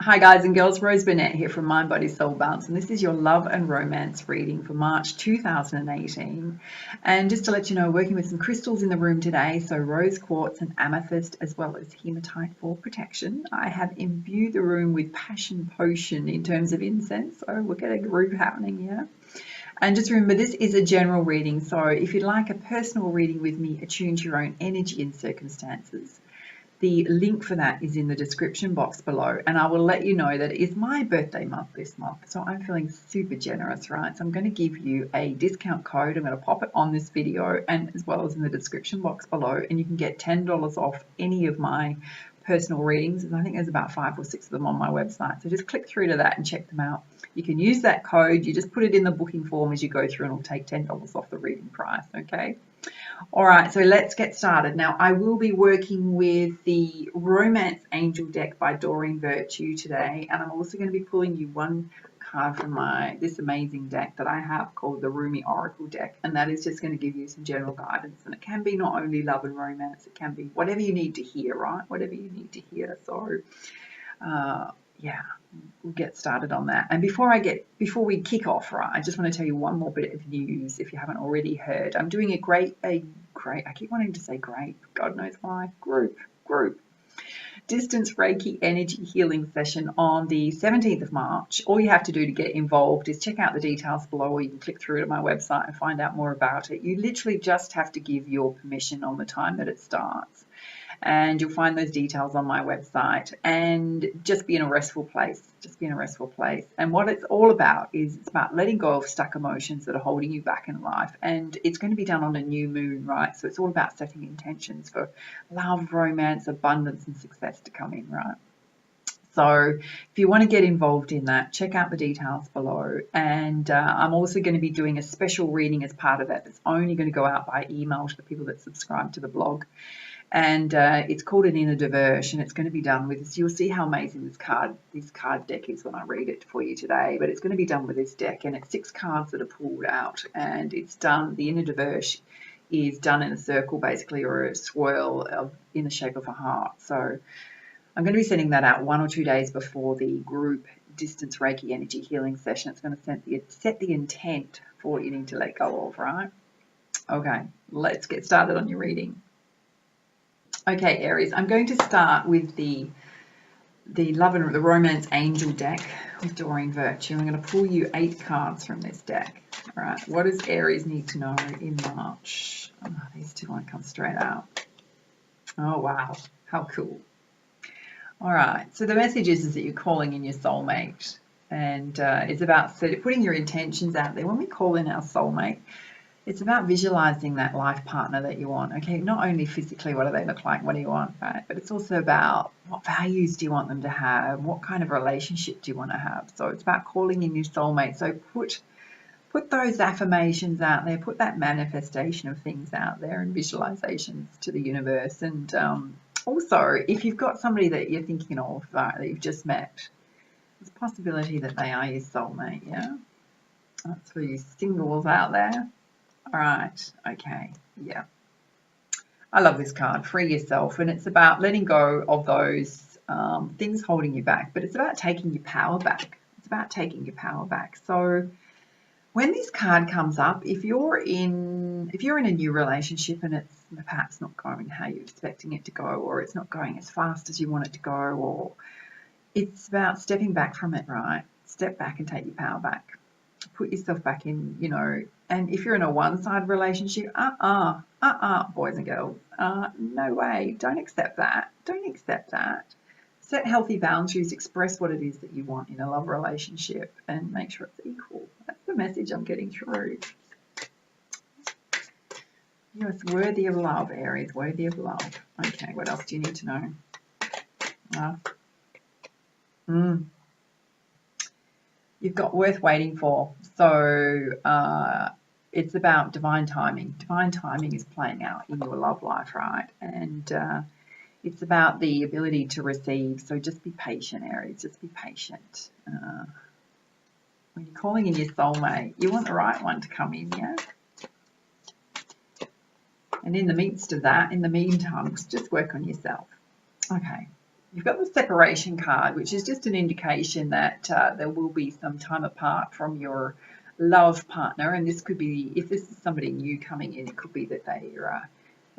Hi guys and girls, Rose Burnett here from Mind, Body, Soul Balance, and this is your love and romance reading for March 2018. And just to let you know, working with some crystals in the room today, so rose quartz and amethyst, as well as hematite for protection. I have imbued the room with passion potion in terms of incense, so we'll get a group happening here. And just remember, this is a general reading, so if you'd like a personal reading with me, attune to your own energy and circumstances, the link for that is in the description box below, and I will let you know that it is my birthday month this month, so I'm feeling super generous, right? So I'm going to give you a discount code. I'm going to pop it on this video and as well as in the description box below, and you can get $10 off any of my personal readings, and I think there's about 5 or 6 of them on my website, so just click through to that and check them out. You can use that code, you just put it in the booking form as you go through, and it'll take $10 off the reading price, okay? All right, so let's get started. Now, I will be working with the Romance Angel deck by Doreen Virtue today, and I'm also going to be pulling you one card from this amazing deck that I have called the Rumi Oracle deck, and that is just going to give you some general guidance, and it can be not only love and romance, it can be whatever you need to hear, right? Whatever you need to hear. So, yeah, we'll get started on that. And before we kick off, right, I just want to tell you one more bit of news if you haven't already heard. I'm doing a great, I keep wanting to say great, God knows why, group distance Reiki energy healing session on the 17th of March. All you have to do to get involved is check out the details below, or you can click through to my website and find out more about it. You literally just have to give your permission on the time that it starts. And you'll find those details on my website, and just be in a restful place. Just be in a restful place. And what it's all about is it's about letting go of stuck emotions that are holding you back in life. And it's going to be done on a new moon, right? So it's all about setting intentions for love, romance, abundance, and success to come in, right? So if you want to get involved in that, check out the details below. And I'm also going to be doing a special reading as part of that. That's only going to go out by email to the people that subscribe to the blog. And it's called an inner diversion. It's going to be done with this. You'll see how amazing this card deck is when I read it for you today. But it's going to be done with this deck, and it's 6 cards that are pulled out, and it's done. The inner diversion is done in a circle, basically, or a swirl in the shape of a heart. So I'm going to be sending that out 1 or 2 days before the group distance Reiki energy healing session. It's going to set the intent for what you need to let go of, right? Okay, let's get started on your reading. Okay, Aries, I'm going to start with the Love and the Romance Angel deck with Doreen Virtue. I'm going to pull you 8 cards from this deck. All right, what does Aries need to know in March? Oh, these two won't come straight out. Oh, wow, how cool. All right, so the message is that you're calling in your soulmate, and it's about putting your intentions out there. When we call in our soulmate, it's about visualizing that life partner that you want. Okay, not only physically, what do they look like, what do you want, right? But it's also about what values do you want them to have, what kind of relationship do you want to have. So it's about calling in your soulmate. So put those affirmations out there, put that manifestation of things out there and visualizations to the universe. And also, if you've got somebody that you're thinking of that you've just met, there's a possibility that they are your soulmate, yeah? That's for you singles out there. All right, okay, yeah. I love this card, Free Yourself, and it's about letting go of those things holding you back, but it's about taking your power back. It's about taking your power back. So when this card comes up, if you're in a new relationship and it's perhaps not going how you're expecting it to go, or it's not going as fast as you want it to go, or it's about stepping back from it, right? Step back and take your power back. Put yourself back in, and if you're in a one-sided relationship, boys and girls, no way. Don't accept that. Don't accept that. Set healthy boundaries. Express what it is that you want in a love relationship, and make sure it's equal. That's the message I'm getting through. You're worthy of love, Aries. Worthy of love. Okay, what else do you need to know? You've got worth waiting for. So it's about divine timing. Divine timing is playing out in your love life, right? And it's about the ability to receive. So just be patient, Aries. Just be patient. When you're calling in your soulmate, you want the right one to come in, yeah? And in the midst of that, in the meantime, just work on yourself. Okay. You've got the separation card, which is just an indication that there will be some time apart from your love partner. And this could be, if this is somebody new coming in, it could be that they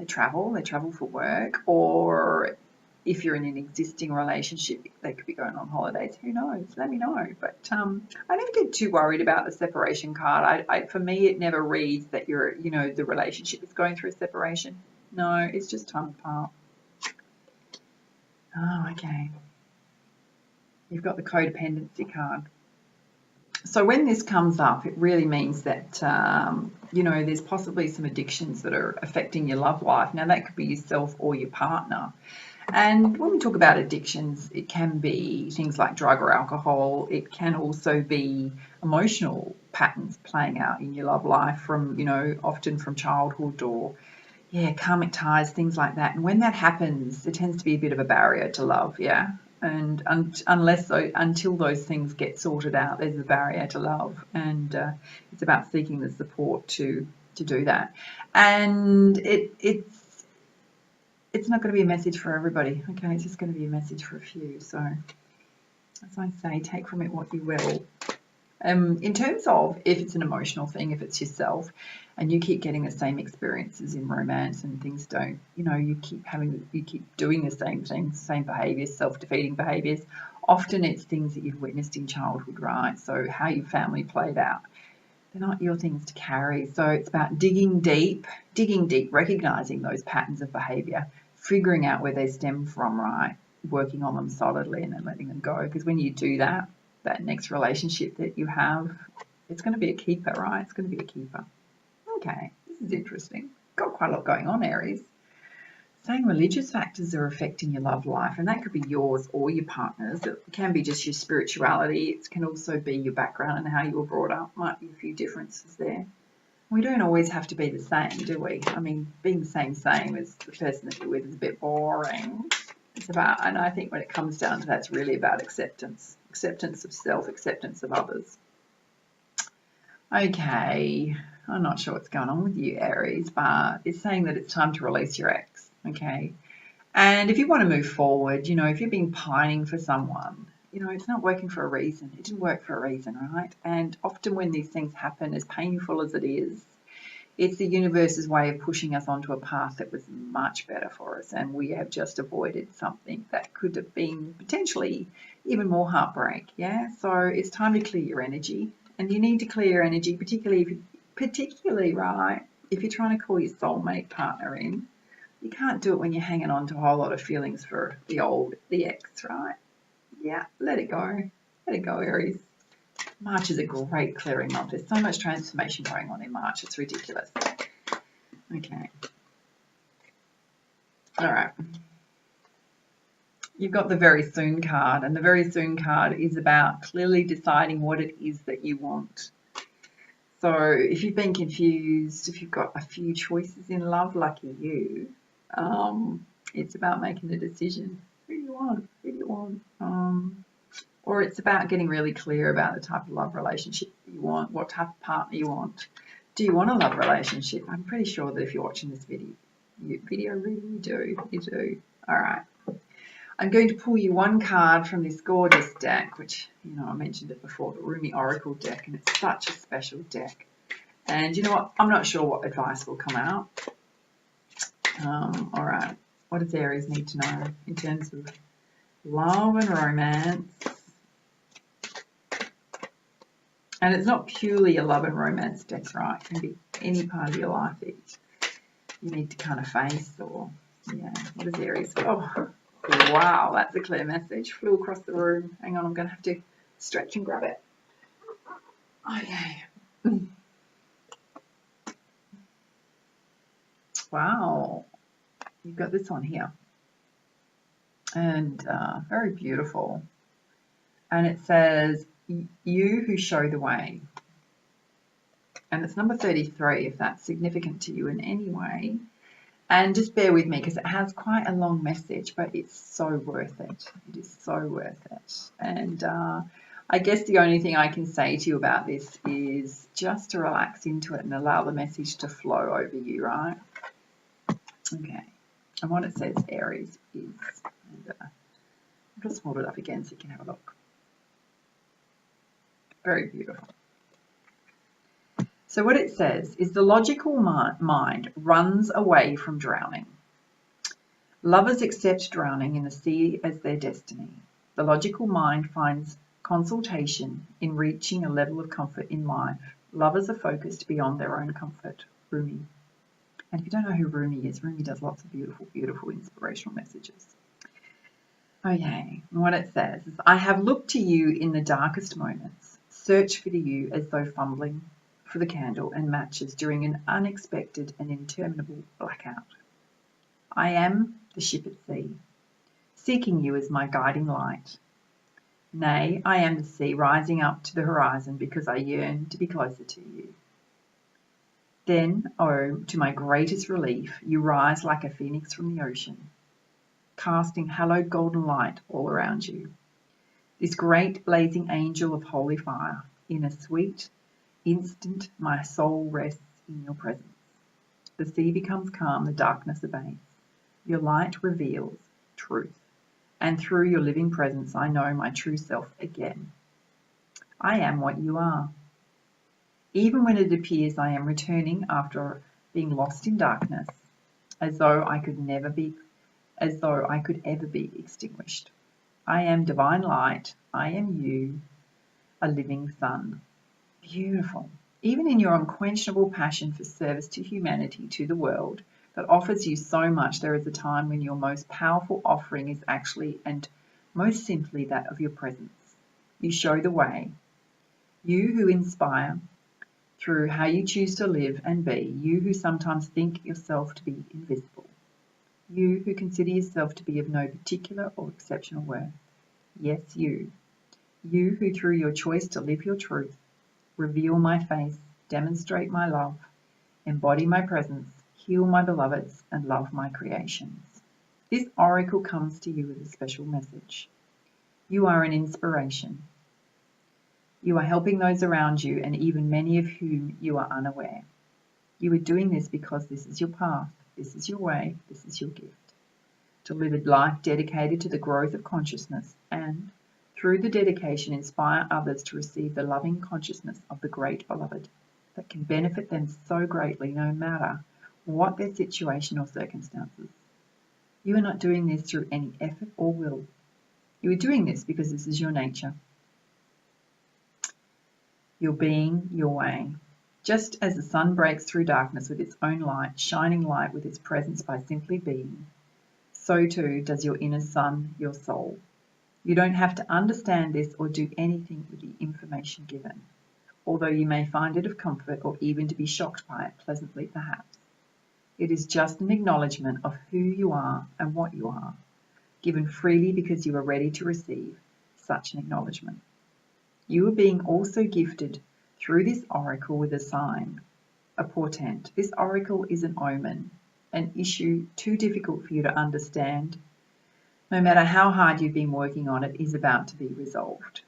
travel for work, or if you're in an existing relationship, they could be going on holidays. Who knows? Let me know. But I never get too worried about the separation card. For me, it never reads that the relationship is going through a separation. No, it's just time apart. Oh, okay. You've got the codependency card. So when this comes up, it really means that, there's possibly some addictions that are affecting your love life. Now, that could be yourself or your partner. And when we talk about addictions, it can be things like drug or alcohol. It can also be emotional patterns playing out in your love life from, often from childhood or, karmic ties, things like that. And when that happens, there tends to be a bit of a barrier to love, yeah? And until those things get sorted out, there's a barrier to love. And it's about seeking the support to do that. And it's not going to be a message for everybody, okay? It's just going to be a message for a few. So, as I say, take from it what you will. In terms of if it's an emotional thing, if it's yourself, and you keep getting the same experiences in romance and things don't, you keep doing the same things, same behaviours, self-defeating behaviours. Often it's things that you've witnessed in childhood, right? So how your family played out. They're not your things to carry. So it's about digging deep, recognising those patterns of behaviour, figuring out where they stem from, right? Working on them solidly and then letting them go. Because when you do that next relationship that you have, it's going to be a keeper, right? It's going to be a keeper. Okay, this is interesting. Got quite a lot going on, Aries. Saying religious factors are affecting your love life, and that could be yours or your partner's. It can be just your spirituality. It can also be your background and how you were brought up. Might be a few differences there. We don't always have to be the same, do we? I mean, being the same as the person that you're with is a bit boring. It's about, and I think when it comes down to that, it's really about acceptance of self, acceptance of others. Okay, I'm not sure what's going on with you, Aries, but it's saying that it's time to release your ex, okay? And if you want to move forward, if you've been pining for someone, it's not working for a reason. It didn't work for a reason, right? And often when these things happen, as painful as it is, it's the universe's way of pushing us onto a path that was much better for us, and we have just avoided something that could have been potentially even more heartbreak, yeah? So it's time to clear your energy, and you need to clear your energy, particularly, right, if you're trying to call your soulmate partner in. You can't do it when you're hanging on to a whole lot of feelings for the ex, right? Yeah, let it go. Let it go, Aries. March is a great clearing month. There's so much transformation going on in March. It's ridiculous. Okay. All right. You've got the very soon card, and the very soon card is about clearly deciding what it is that you want. So if you've been confused, if you've got a few choices in love, lucky you, it's about making a decision. Who do you want? Who do you want? Or it's about getting really clear about the type of love relationship you want, what type of partner you want. Do you want a love relationship? I'm pretty sure that if you're watching this video reading, you do. All right. I'm going to pull you one card from this gorgeous deck, which, I mentioned it before, the Rumi Oracle deck, and it's such a special deck. And you know what? I'm not sure what advice will come out. All right. What does Aries need to know in terms of love and romance? And it's not purely a love and romance deck, right? It can be any part of your life that you need to kind of face, or, what is Aries? Oh, wow, that's a clear message. Flew across the room. Hang on, I'm going to have to stretch and grab it. Okay. Wow. You've got this one here. And very beautiful. And it says, you who show the way. And it's number 33, if that's significant to you in any way. And just bear with me because it has quite a long message, but it's so worth it. It is so worth it. And I guess the only thing I can say to you about this is just to relax into it and allow the message to flow over you, right? Okay. And what it says, Aries, is... Just hold it up again so you can have a look. Very beautiful. So what it says is the logical mind runs away from drowning. Lovers accept drowning in the sea as their destiny. The logical mind finds consultation in reaching a level of comfort in life. Lovers are focused beyond their own comfort. Rumi. And if you don't know who Rumi is, Rumi does lots of beautiful, beautiful inspirational messages. Okay, and what it says is, I have looked to you in the darkest moments, searched for you as though fumbling for the candle and matches during an unexpected and interminable blackout. I am the ship at sea, seeking you as my guiding light. Nay, I am the sea rising up to the horizon because I yearn to be closer to you. Then, oh, to my greatest relief, you rise like a phoenix from the ocean, casting hallowed golden light all around you. This great blazing angel of holy fire, in a sweet instant my soul rests in your presence. The sea becomes calm, the darkness abates. Your light reveals truth, and through your living presence I know my true self again. I am what you are. Even when it appears I am returning after being lost in darkness, as though I could ever be extinguished. I am divine light. I am you, a living sun. Beautiful. Even in your unquenchable passion for service to humanity, to the world, that offers you so much, there is a time when your most powerful offering is actually and most simply that of your presence. You show the way. You who inspire through how you choose to live and be, you who sometimes think yourself to be invisible, you who consider yourself to be of no particular or exceptional worth. Yes, you who through your choice to live your truth, reveal my face, demonstrate my love, embody my presence, heal my beloveds, and love my creations. This oracle comes to you with a special message. You are an inspiration. You are helping those around you, and even many of whom you are unaware. You are doing this because this is your path, this is your way, this is your gift. To live a life dedicated to the growth of consciousness and, through the dedication, inspire others to receive the loving consciousness of the great beloved that can benefit them so greatly no matter what their situation or circumstances. You are not doing this through any effort or will. You are doing this because this is your nature. Your being, your way. Just as the sun breaks through darkness with its own light, shining light with its presence by simply being, so too does your inner sun, your soul. You don't have to understand this or do anything with the information given, although you may find it of comfort or even to be shocked by it, pleasantly perhaps. It is just an acknowledgement of who you are and what you are, given freely because you are ready to receive such an acknowledgement. You are being also gifted through this oracle with a sign, a portent. This oracle is an omen, an issue too difficult for you to understand. No matter how hard you've been working on it, is about to be resolved.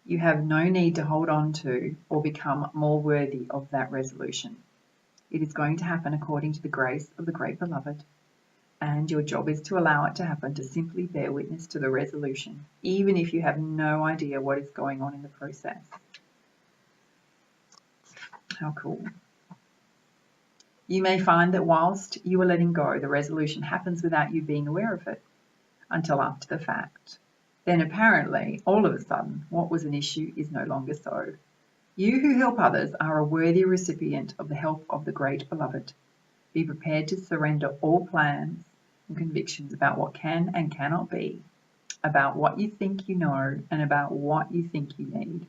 You have no need to hold on to or become more worthy of that resolution. It is going to happen according to the grace of the great beloved, and your job is to allow it to happen, to simply bear witness to the resolution, even if you have no idea what is going on in the process. How cool. You may find that whilst you are letting go, the resolution happens without you being aware of it until after the fact. Then apparently, all of a sudden, what was an issue is no longer so. You who help others are a worthy recipient of the help of the great beloved. Be prepared to surrender all plans and convictions about what can and cannot be, about what you think you know, and about what you think you need.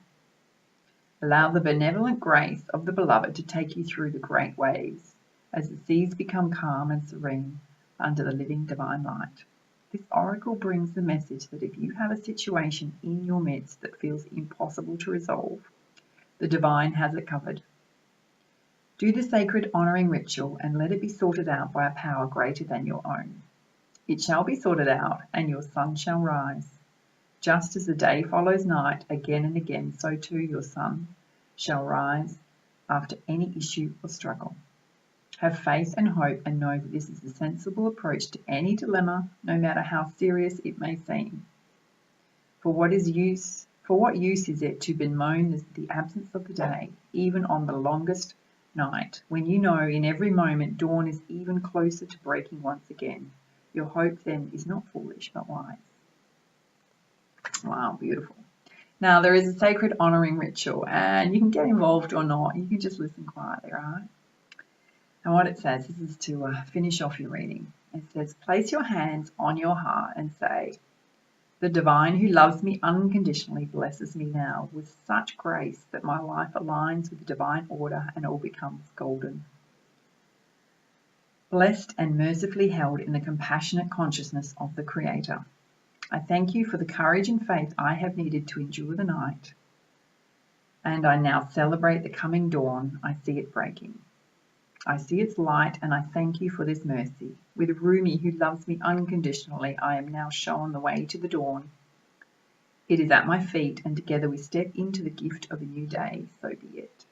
Allow the benevolent grace of the beloved to take you through the great waves as the seas become calm and serene under the living divine light. This oracle brings the message that if you have a situation in your midst that feels impossible to resolve, the divine has it covered. Do the sacred honouring ritual and let it be sorted out by a power greater than your own. It shall be sorted out, and your sun shall rise. Just as the day follows night again and again, so too your sun shall rise after any issue or struggle. Have faith and hope and know that this is a sensible approach to any dilemma, no matter how serious it may seem. For what use is it to bemoan the absence of the day, even on the longest night, when you know in every moment dawn is even closer to breaking once again? Your hope then is not foolish but wise. Wow, beautiful. Now there is a sacred honouring ritual, and you can get involved or not. You can just listen quietly, right? And what it says, this is to finish off your reading. It says, place your hands on your heart and say, the divine who loves me unconditionally blesses me now with such grace that my life aligns with the divine order and all becomes golden. Blessed and mercifully held in the compassionate consciousness of the Creator. I thank you for the courage and faith I have needed to endure the night. And I now celebrate the coming dawn. I see it breaking. I see its light, and I thank you for this mercy. With Rumi, who loves me unconditionally, I am now shown the way to the dawn. It is at my feet, and together we step into the gift of a new day. So be it.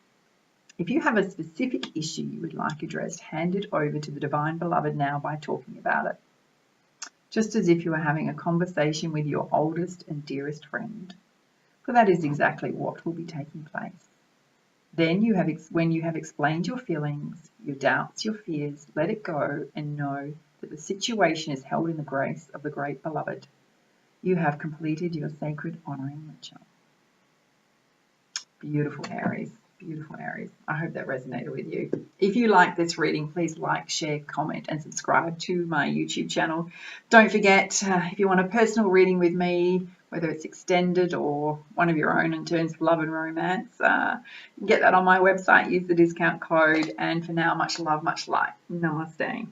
If you have a specific issue you would like addressed, hand it over to the Divine Beloved now by talking about it, just as if you were having a conversation with your oldest and dearest friend, for that is exactly what will be taking place. Then when you have explained your feelings, your doubts, your fears, let it go and know that the situation is held in the grace of the Great Beloved. You have completed your sacred honouring ritual. Beautiful, Aries. Beautiful, Aries. I hope that resonated with you. If you like this reading, please like, share, comment, and subscribe to my YouTube channel. Don't forget, if you want a personal reading with me, whether it's extended or one of your own in terms of love and romance, you can get that on my website. Use the discount code. And for now, much love, much light. Namaste.